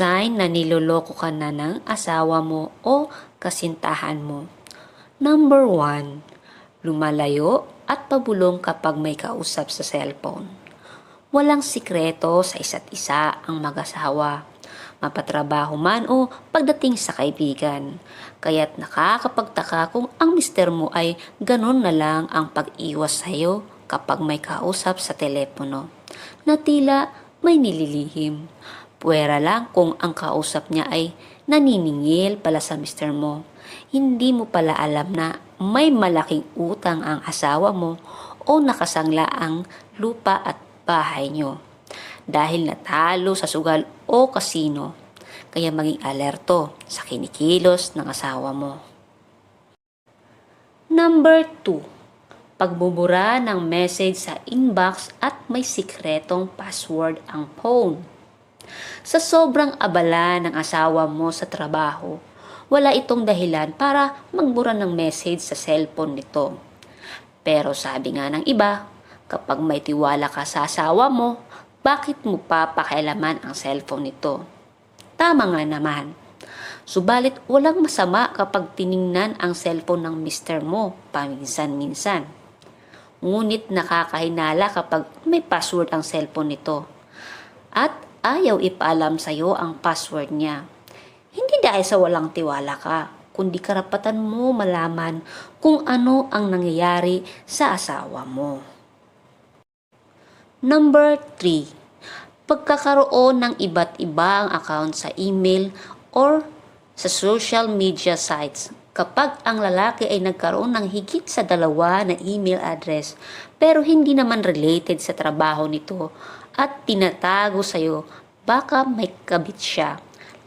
sign na niloloko ka na ng asawa mo o kasintahan mo. Number 1, lumalayo at pabulong kapag may kausap sa cellphone. Walang sikreto sa isa't isa ang mag-asawa, mapatrabaho man o pagdating sa kaibigan. Kaya't nakakapagtaka kung ang mister mo ay ganun na lang ang pag-iwas sa'yo kapag may kausap sa telepono, na tila may nililihim. Puwera lang kung ang kausap niya ay naniningil pala sa mister mo. Hindi mo pala alam na may malaking utang ang asawa mo o nakasangla ang lupa at bahay nyo dahil natalo sa sugal o kasino. Kaya maging alerto sa kinikilos ng asawa mo. Number 2, pagbubura ng message sa inbox at may sikretong password ang phone. Sa sobrang abala ng asawa mo sa trabaho, wala itong dahilan para magbura ng message sa cellphone nito. Pero sabi nga ng iba, kapag may tiwala ka sa asawa mo, bakit mo pa pakialaman ang cellphone nito? Tama nga naman. Subalit walang masama kapag tiningnan ang cellphone ng mister mo paminsan-minsan. Ngunit nakakahinala kapag may password ang cellphone nito at ayaw ipaalam sa iyo ang password niya. Hindi dahil sa walang tiwala ka, kundi karapatan mo malaman kung ano ang nangyayari sa asawa mo. Number 3, pagkakaroon ng iba't ibang account sa email or sa social media sites. Kapag ang lalaki ay nagkaroon ng higit sa 2 na email address pero hindi naman related sa trabaho nito at tinatago sa iyo, baka may kabit siya.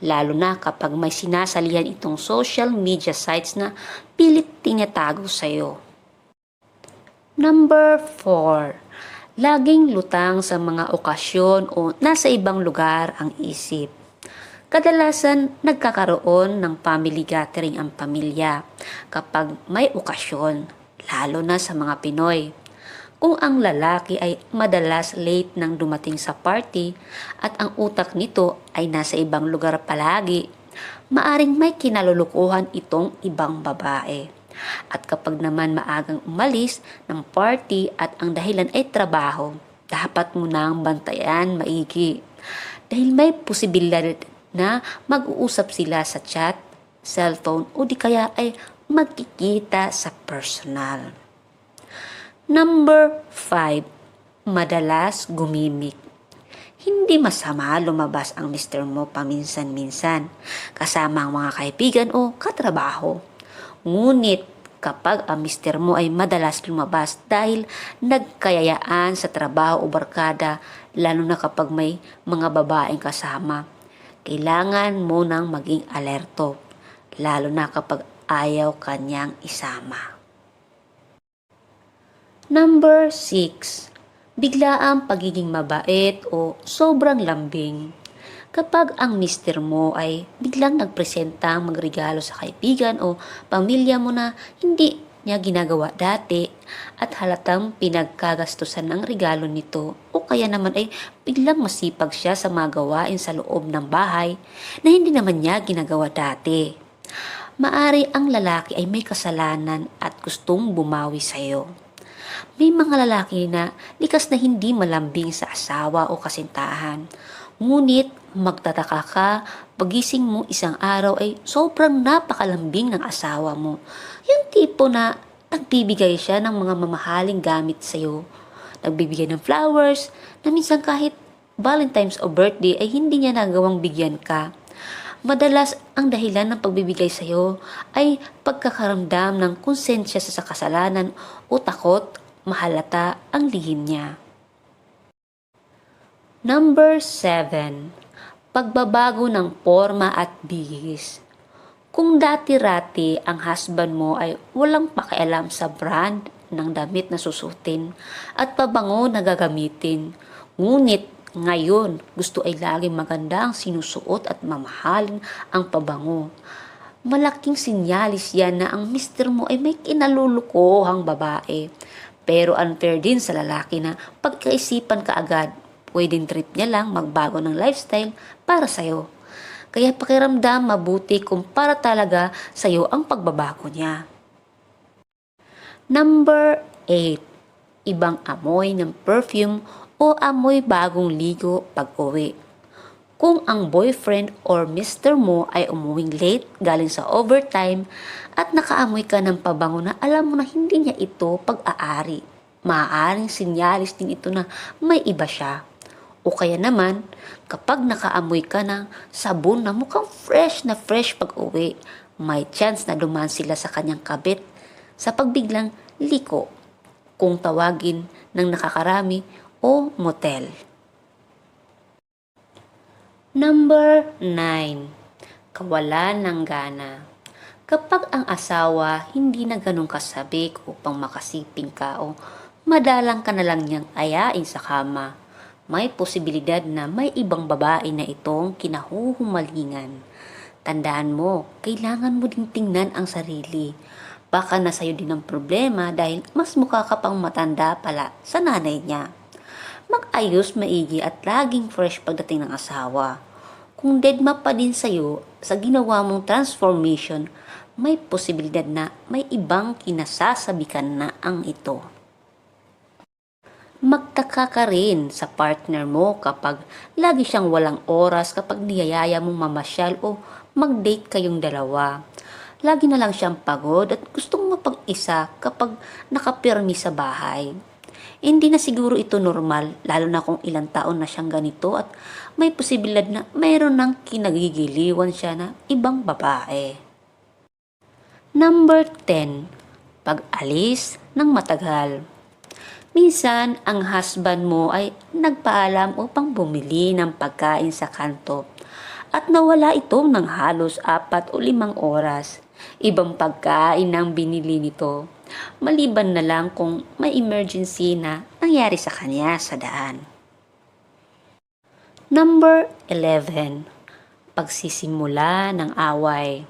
Lalo na kapag may sinasalihan itong social media sites na pilit tinatago sa iyo. Number 4, laging lutang sa mga okasyon o nasa ibang lugar ang isip. Kadalasan nagkakaroon ng family gathering ang pamilya kapag may okasyon, lalo na sa mga Pinoy. Kung ang lalaki ay madalas late nang dumating sa party at ang utak nito ay nasa ibang lugar palagi, maaring may kinalulukuhan itong ibang babae. At kapag naman maagang umalis ng party at ang dahilan ay trabaho, dapat mo nang bantayan maigi. Dahil may posibilidad na mag-uusap sila sa chat, cellphone o di kaya ay magkikita sa personal. Number 5, madalas gumimik. Hindi masama lumabas ang mister mo paminsan-minsan kasama ang mga kaibigan o katrabaho. Ngunit kapag ang mister mo ay madalas lumabas dahil nagkayayaan sa trabaho o barkada, lalo na kapag may mga babaeng kasama, kailangan mo nang maging alerto, lalo na kapag ayaw kanyang isama. Number 6, biglaang pagiging mabait o sobrang lambing. Kapag ang mister mo ay biglang nagpresentang magregalo sa kaibigan o pamilya mo na hindi niya ginagawa dati at halatang pinagkagastusan ng regalo nito o kaya naman ay biglang masipag siya sa mga gawain sa loob ng bahay na hindi naman niya ginagawa dati, maari ang lalaki ay may kasalanan at gustong bumawi sa iyo. May mga lalaki na likas na hindi malambing sa asawa o kasintahan. Ngunit magtataka ka, pagising mo isang araw ay sobrang napakalambing ng asawa mo. Yung tipo na nagbibigay siya ng mga mamahaling gamit sa iyo. Nagbibigay ng flowers na minsan kahit Valentine's o birthday ay hindi niya nagawang bigyan ka. Madalas ang dahilan ng pagbibigay sa iyo ay pagkakaramdam ng konsensya sa kasalanan o takot mahalata ang lihim niya. Number 7, pagbabago ng forma at bihis. Kung dati-rati ang husband mo ay walang pakialam sa brand ng damit na susutin at pabango na gagamitin, ngunit ngayon gusto ay laging maganda ang sinusuot at mamahalin ang pabango, malaking sinyalis yan na ang mister mo ay may kinalulukuhang babae. Pero unfair din sa lalaki na pagkaisipan ka agad, pwedeng trip niya lang magbago ng lifestyle para sa'yo. Kaya pakiramdam mabuti kung para talaga sa'yo ang pagbabago niya. Number 8. Ibang amoy ng perfume o amoy bagong ligo pag-uwi. Kung ang boyfriend or mister mo ay umuwing late galing sa overtime at nakaamoy ka ng pabango na alam mo na hindi niya ito pag-aari, maaaring sinyalis din ito na may iba siya. O kaya naman, kapag nakaamoy ka ng sabon na mukhang fresh pag-uwi, may chance na dumaan sila sa kanyang kabit sa pagbiglang liko, kung tawagin ng nakakarami o motel. Number 9. Kawalan ng gana. Kapag ang asawa hindi na ganun kasabik upang makasiping ka o madalang ka na lang niyang ayain sa kama, may posibilidad na may ibang babae na itong kinahuhumalingan. Tandaan mo, kailangan mo ding tingnan ang sarili. Baka na sa'yo din ang problema dahil mas mukha ka pang matanda pala sa nanay niya. Mag-ayos maigi at laging fresh pagdating ng asawa. Kung deadma pa din sa'yo sa ginawa mong transformation, may posibilidad na may ibang kinasasabikan na ang ito. Magtaka ka rin sa partner mo kapag lagi siyang walang oras kapag niyayaya mong mamasyal o mag-date kayong dalawa. Lagi na lang siyang pagod at gustong mapag-isa kapag nakapirmi sa bahay. Hindi na siguro ito normal, lalo na kung ilang taon na siyang ganito at may posibilidad na mayroon ng kinagigiliwan siya na ibang babae. Number 10. Pag-alis ng matagal. Minsan, ang husband mo ay nagpaalam upang bumili ng pagkain sa kanto at nawala ito ng halos 4 o 5 oras. Ibang pagkain ang binili nito, maliban na lang kung may emergency na nangyari sa kanya sa daan. Number 11. Pagsisimula ng away.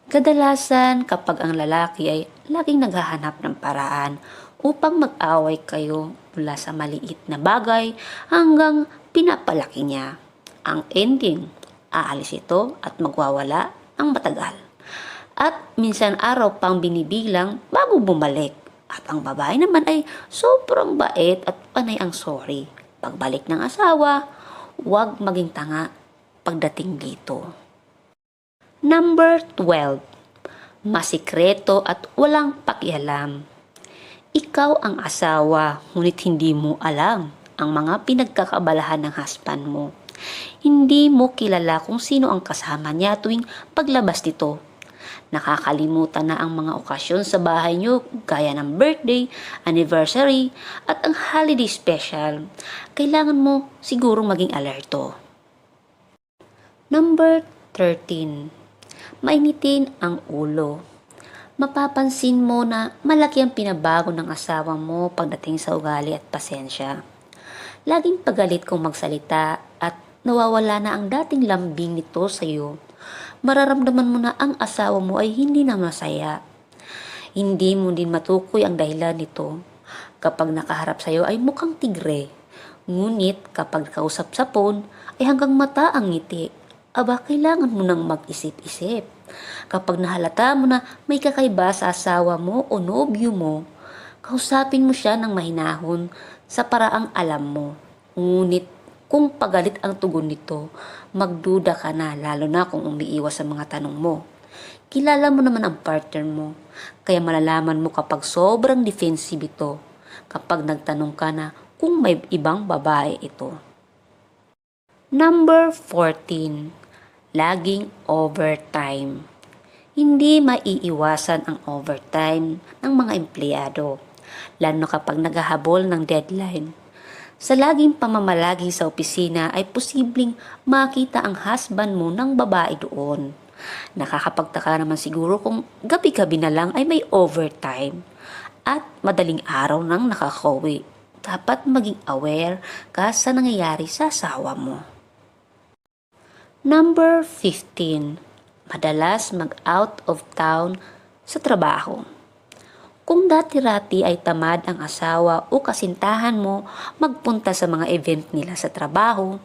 Kadalasan kapag ang lalaki ay laging naghahanap ng paraan upang mag-away kayo mula sa maliit na bagay hanggang pinapalaki niya. Ang ending, aalis ito at magwawala ang matagal. At minsan araw pang binibilang bago bumalik. At ang babae naman ay sobrang bait at panay ang sorry. Pagbalik ng asawa, huwag maging tanga pagdating dito. Number 12. Masikreto at walang pakialam. Ikaw ang asawa, ngunit hindi mo alam ang mga pinagkakabalahan ng husband mo. Hindi mo kilala kung sino ang kasama niya tuwing paglabas nito. Nakakalimutan na ang mga okasyon sa bahay niyo gaya ng birthday, anniversary at ang holiday special. Kailangan mo siguro maging alerto. Number 13. Mainitin ang ulo. Mapapansin mo na malaki ang pinabago ng asawa mo pagdating sa ugali at pasensya. Laging pagalit kung magsalita at nawawala na ang dating lambing nito sa iyo. Mararamdaman mo na ang asawa mo ay hindi na masaya. Hindi mo din matukoy ang dahilan nito. Kapag nakaharap sa iyo ay mukhang tigre. Ngunit kapag kausap sa phone ay hanggang mata ang ngiti. Aba, kailangan mo nang mag-isip-isip. Kapag nahalata mo na may kakaiba sa asawa mo o nobyo mo, kausapin mo siya ng mahinahon sa paraang alam mo. Ngunit kung pagalit ang tugon nito, magduda ka na lalo na kung umiiwas sa mga tanong mo. Kilala mo naman ang partner mo, kaya malalaman mo kapag sobrang defensive ito, kapag nagtanong ka na kung may ibang babae ito. Number 14. Laging overtime. Hindi maiiwasan ang overtime ng mga empleyado, lalo na kapag naghahabol ng deadline. Sa laging pamamalagi sa opisina ay posibleng makita ang husband mo ng babae doon. Nakakapagtaka naman siguro kung gabi-gabi na lang ay may overtime at madaling araw nang nakakauwi. Dapat maging aware ka sa nangyayari sa asawa mo. Number 15. Madalas mag-out of town sa trabaho. Kung dati-rati ay tamad ang asawa o kasintahan mo magpunta sa mga event nila sa trabaho,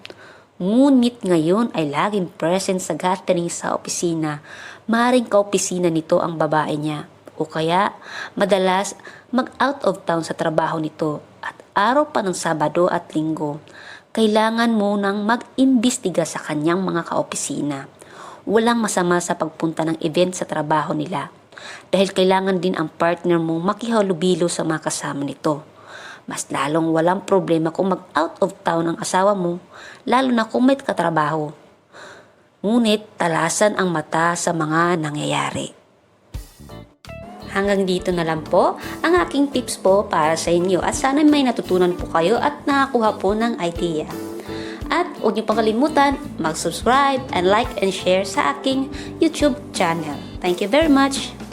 Ngunit ngayon ay laging present sa gathering sa opisina. Maring kaopisina nito ang babae niya. O kaya madalas mag-out of town sa trabaho nito at araw pa ng Sabado at Linggo. Kailangan mo nang mag-imbestiga sa kanyang mga kaopisina. Walang masama sa pagpunta ng event sa trabaho nila dahil kailangan din ang partner mong makihalubilo sa mga kasama nito. Mas lalong walang problema kung mag-out of town ang asawa mo, lalo na kung may katrabaho. Ngunit talasan ang mata sa mga nangyayari. Hanggang dito na lang po ang aking tips po para sa inyo at sana may natutunan po kayo at nakakuha po ng idea. At huwag niyo pang kalimutan mag-subscribe and like and share sa aking YouTube channel. Thank you very much!